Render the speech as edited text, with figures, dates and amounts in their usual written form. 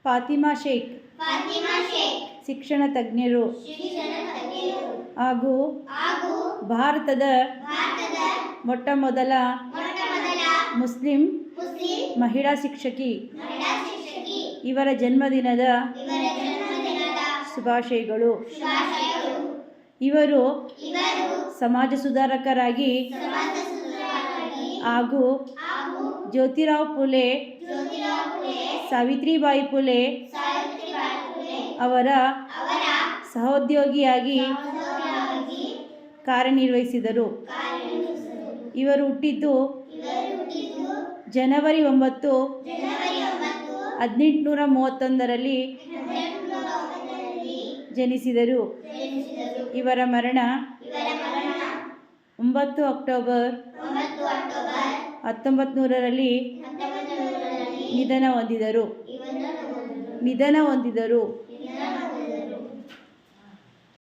ಫಾತಿಮಾ ಶೇಖ್ ಶಿಕ್ಷಣ ತಜ್ಞರು ಹಾಗೂ ಭಾರತದ ಮೊಟ್ಟಮೊದಲ ಮುಸ್ಲಿಂ ಮಹಿಳಾ ಶಿಕ್ಷಕಿ. ಇವರ ಜನ್ಮದಿನದ ಶುಭಾಶಯಗಳು. ಇವರು ಸಮಾಜ ಸುಧಾರಕರಾಗಿ ಹಾಗೂ ಜ್ಯೋತಿರಾವ್ ಫುಲೆ, ಸಾವಿತ್ರಿಬಾಯಿ ಫುಲೆ ಅವರ ಸಹೋದ್ಯೋಗಿಯಾಗಿ ಕಾರ್ಯನಿರ್ವಹಿಸಿದರು. ಇವರು ಹುಟ್ಟಿದ್ದು ಜನವರಿ 9, 1831ರಲ್ಲಿ ಜನಿಸಿದರು. ಇವರ ಮರಣ 9 ಅಕ್ಟೋಬರ್ 1900ರಲ್ಲಿ ನಿಧನ ಹೊಂದಿದರು.